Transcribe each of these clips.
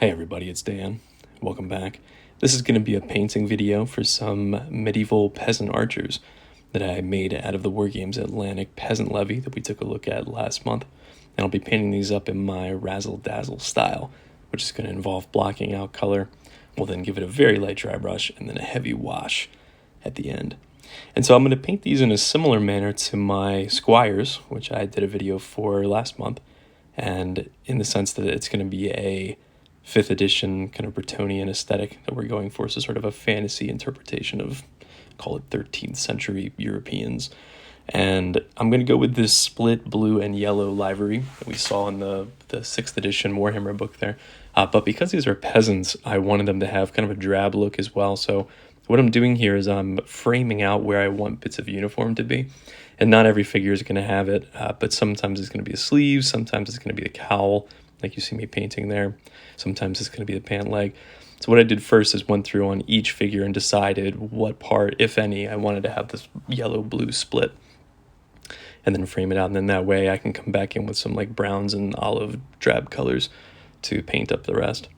Hey everybody, it's Dan. Welcome back. This is going to be a painting video for some medieval peasant archers that I made out of the Wargames Atlantic Peasant Levy that we took a look at last month. And I'll be painting these up in my Razzle Dazzle style, which is going to involve blocking out color. We'll then give it a very light dry brush and then a heavy wash at the end. And so I'm going to paint these in a similar manner to my Squires, which I did a video for last month. And in the sense that it's going to be a 5th edition kind of Bretonian aesthetic that we're going for, so sort of a fantasy interpretation of, call it 13th century Europeans. And I'm going to go with this split blue and yellow livery that we saw in the 6th edition Warhammer book there. But because these are peasants, I wanted them to have kind of a drab look as well. So what I'm doing here is I'm framing out where I want bits of uniform to be. And not every figure is going to have it, but sometimes it's going to be a sleeve, sometimes it's going to be the cowl, like you see me painting there. Sometimes it's going to be the pant leg. So what I did first is went through on each figure and decided what part, if any, I wanted to have this yellow-blue split. And then frame it out, and then that way I can come back in with some like browns and olive drab colors to paint up the rest.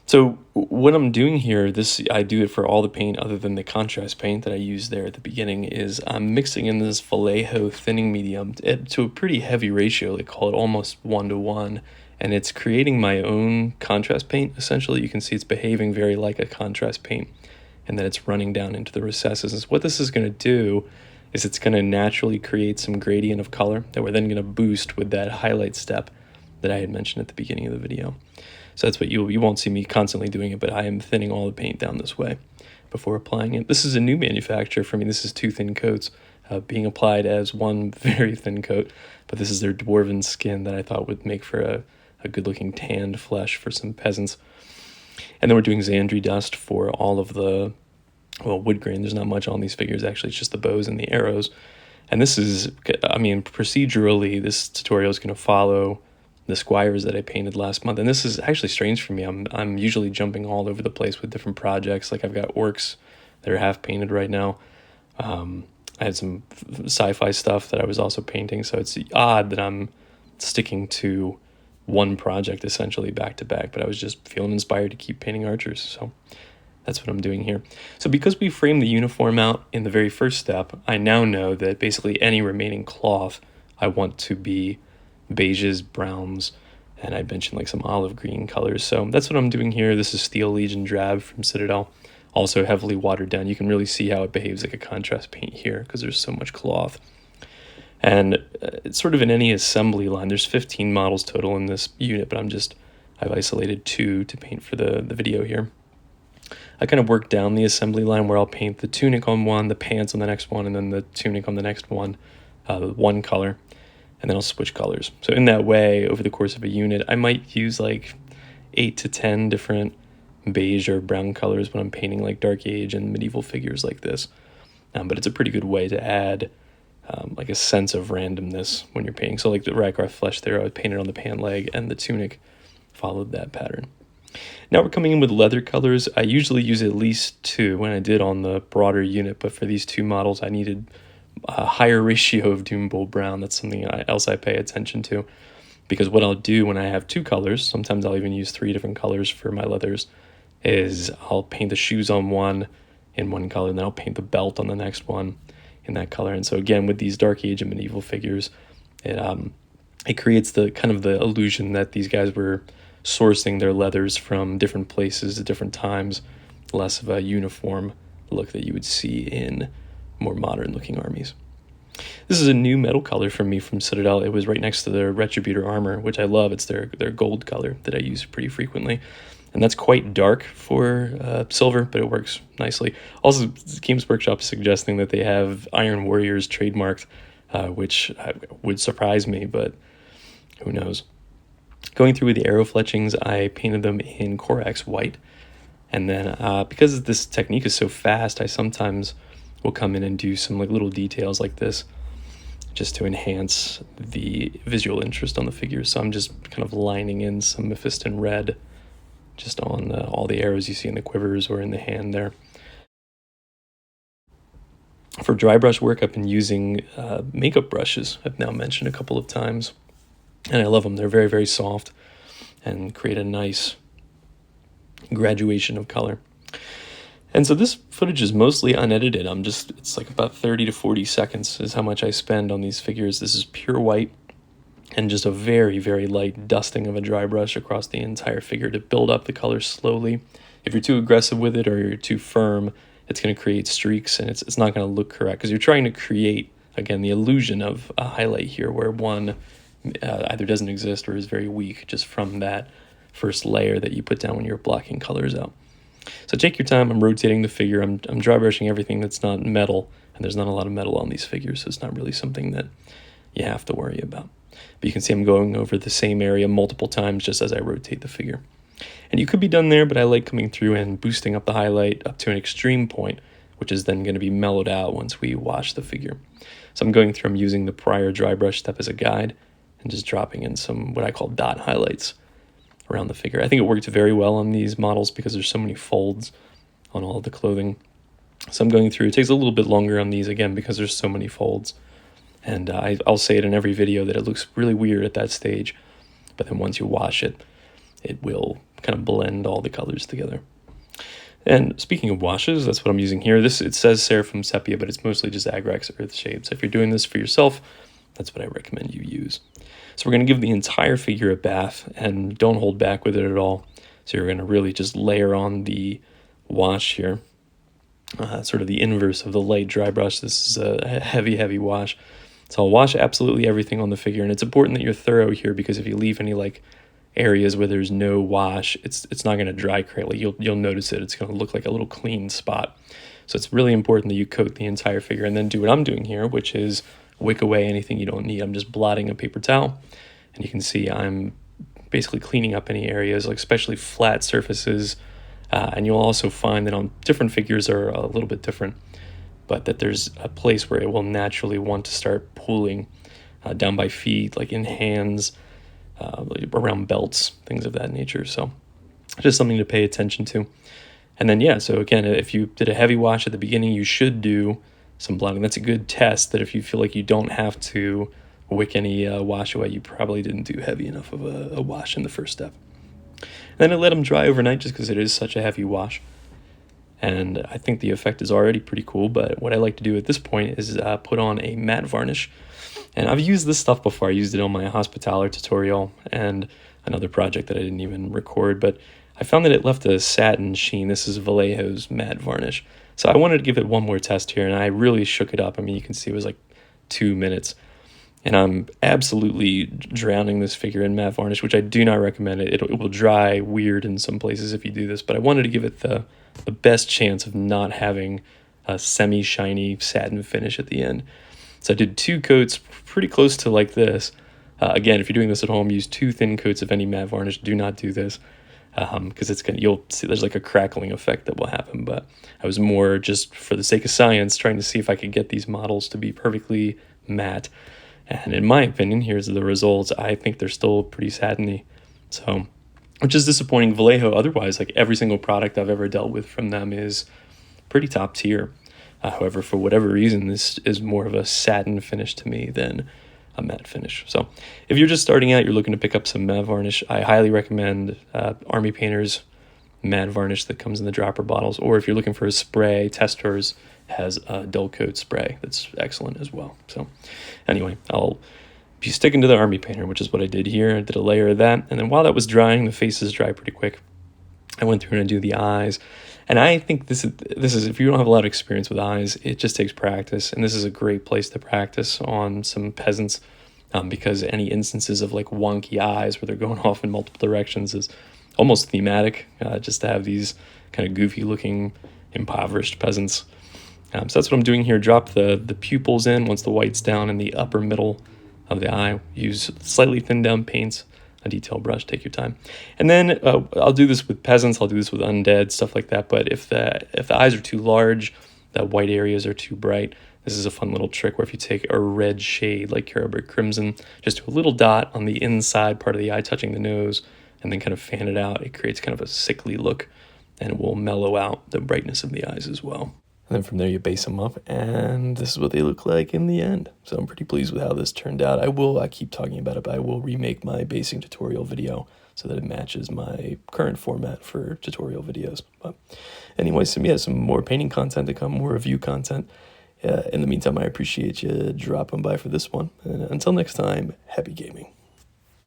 So what I'm doing here, I do it for all the paint other than the contrast paint that I used there at the beginning, is I'm mixing in this Vallejo thinning medium to a pretty heavy ratio. They call it almost 1:1, and it's creating my own contrast paint. Essentially, you can see it's behaving very like a contrast paint, and then it's running down into the recesses. And what this is going to do is it's going to naturally create some gradient of color that we're then going to boost with that highlight step that I had mentioned at the beginning of the video. So that's what you won't see me constantly doing it, but I am thinning all the paint down this way before applying it. This is a new manufacturer for me. This is 2 thin coats being applied as one very thin coat, but this is their dwarven skin that I thought would make for a good-looking tanned flesh for some peasants. And then we're doing Xandri dust for all of the, well, wood grain. There's not much on these figures, actually. It's just the bows and the arrows. And this is, I mean, procedurally, this tutorial is going to follow the Squires that I painted last month. And this is actually strange for me. I'm usually jumping all over the place with different projects. Like I've got orcs that are half painted right now. I had some sci-fi stuff that I was also painting. So it's odd that I'm sticking to one project essentially back to back, but I was just feeling inspired to keep painting archers. So that's what I'm doing here. So because we framed the uniform out in the very first step, I now know that basically any remaining cloth I want to be beiges, browns, and I mentioned like some olive green colors. So that's what I'm doing here. This is Steel Legion Drab from Citadel, also heavily watered down. You can really see how it behaves like a contrast paint here because there's so much cloth. And it's sort of in any assembly line. There's 15 models total in this unit, but I've isolated 2 to paint for the video here. I kind of work down the assembly line where I'll paint the tunic on one, the pants on the next one, and then the tunic on the next one, one color. And then I'll switch colors. So in that way, over the course of a unit, I might use like 8 to 10 different beige or brown colors when I'm painting like Dark Age and medieval figures like this. But it's a pretty good way to add like a sense of randomness when you're painting. So like the Rakarth flesh there, I would paint it on the pant leg, and the tunic followed that pattern. Now we're coming in with leather colors. I usually use at least 2 when I did on the broader unit, but for these 2 models, I needed a higher ratio of Doombull Brown. That's something else I pay attention to, because what I'll do when I have 2 colors, sometimes I'll even use 3 different colors for my leathers, is I'll paint the shoes on one in one color, and then I'll paint the belt on the next one in that color. And so again, with these Dark Age and medieval figures, it creates the kind of the illusion that these guys were sourcing their leathers from different places at different times, less of a uniform look that you would see in more modern looking armies. This is a new metal color for me from Citadel. It was right next to their Retributor armor, which I love. It's their gold color that I use pretty frequently. And that's quite dark for silver, but it works nicely. Also, Games Workshop is suggesting that they have Iron Warriors trademarked, which would surprise me, but who knows. Going through with the arrow fletchings, I painted them in Corax white. And then because this technique is so fast, I sometimes will come in and do some like little details like this just to enhance the visual interest on the figures. So I'm just kind of lining in some Mephiston red just on all the arrows you see in the quivers or in the hand there. For dry brush work, I've been using makeup brushes. I've now mentioned a couple of times, and I love them. They're very, very soft and create a nice graduation of color. And so this footage is mostly unedited. It's like about 30 to 40 seconds is how much I spend on these figures. This is pure white and just a very, very light dusting of a dry brush across the entire figure to build up the color slowly. If you're too aggressive with it or you're too firm, it's going to create streaks and it's not going to look correct because you're trying to create, again, the illusion of a highlight here where one either doesn't exist or is very weak just from that first layer that you put down when you're blocking colors out. So take your time. I'm rotating the figure. I'm dry brushing everything that's not metal, and there's not a lot of metal on these figures, so it's not really something that you have to worry about. But you can see I'm going over the same area multiple times just as I rotate the figure. And you could be done there, but I like coming through and boosting up the highlight up to an extreme point, which is then going to be mellowed out once we wash the figure. So I'm going through, I'm using the prior dry brush step as a guide and just dropping in some what I call dot highlights around the figure. I think it worked very well on these models because there's so many folds on all of the clothing. So I'm going through. It takes a little bit longer on these, again, because there's so many folds. And I'll say it in every video that it looks really weird at that stage. But then once you wash it, it will kind of blend all the colors together. And speaking of washes, that's what I'm using here. It says Seraphim Sepia, but it's mostly just Agrax Earthshade. So if you're doing this for yourself, that's what I recommend you use. So we're going to give the entire figure a bath and don't hold back with it at all. So you're going to really just layer on the wash here, sort of the inverse of the light dry brush. This is a heavy, heavy wash. So I'll wash absolutely everything on the figure. And it's important that you're thorough here because if you leave any like areas where there's no wash, it's not going to dry correctly. You'll notice it. It's going to look like a little clean spot. So it's really important that you coat the entire figure and then do what I'm doing here, which is wick away anything you don't need. I'm just blotting a paper towel, and you can see I'm basically cleaning up any areas, like especially flat surfaces. And you'll also find that on different figures are a little bit different, but that there's a place where it will naturally want to start pooling down by feet, like in hands, around belts, things of that nature. So just something to pay attention to. And then, yeah, so again, if you did a heavy wash at the beginning, you should do some blotting. That's a good test that if you feel like you don't have to wick any wash away, you probably didn't do heavy enough of a wash in the first step. And then I let them dry overnight just because it is such a heavy wash. And I think the effect is already pretty cool, but what I like to do at this point is put on a matte varnish. And I've used this stuff before. I used it on my Hospitaler tutorial and another project that I didn't even record, but I found that it left a satin sheen. This is Vallejo's matte varnish. So I wanted to give it one more test here, and I really shook it up. I mean, you can see it was like 2 minutes. And I'm absolutely drowning this figure in matte varnish, which I do not recommend. It will dry weird in some places if you do this, but I wanted to give it the best chance of not having a semi-shiny satin finish at the end. So I did 2 coats pretty close to like this. Again, if you're doing this at home, use 2 thin coats of any matte varnish. Do not do this. Because you'll see there's like a crackling effect that will happen. But I was more just for the sake of science trying to see if I could get these models to be perfectly matte. And in my opinion, here's the results. I think they're still pretty satiny. So, which is disappointing. Vallejo, otherwise, like every single product I've ever dealt with from them is pretty top tier. However, for whatever reason, this is more of a satin finish to me than a matte finish. So if you're just starting out, you're looking to pick up some matte varnish, I highly recommend Army Painter's matte varnish that comes in the dropper bottles. Or if you're looking for a spray, Testors has a dull coat spray that's excellent as well. So anyway, I'll be sticking to the Army Painter, which is what I did here. I did a layer of that. And then while that was drying, the faces dry pretty quick. I went through and I do the eyes. And I think this is if you don't have a lot of experience with eyes, it just takes practice. And this is a great place to practice on some peasants because any instances of like wonky eyes where they're going off in multiple directions is almost thematic, just to have these kind of goofy looking impoverished peasants. So that's what I'm doing here. Drop the pupils in once the white's down in the upper middle of the eye. Use slightly thinned down paints, a detail brush, take your time. And then I'll do this with peasants, I'll do this with undead, stuff like that. But if the eyes are too large, the white areas are too bright, this is a fun little trick where if you take a red shade like Carroburg Crimson, just do a little dot on the inside part of the eye touching the nose, and then kind of fan it out, it creates kind of a sickly look, and it will mellow out the brightness of the eyes as well. And then from there you base them up, and this is what they look like in the end. So I'm pretty pleased with how this turned out. I keep talking about it, but I will remake my basing tutorial video so that it matches my current format for tutorial videos. But anyway, some more painting content to come, more review content. In the meantime, I appreciate you dropping by for this one. And until next time, happy gaming.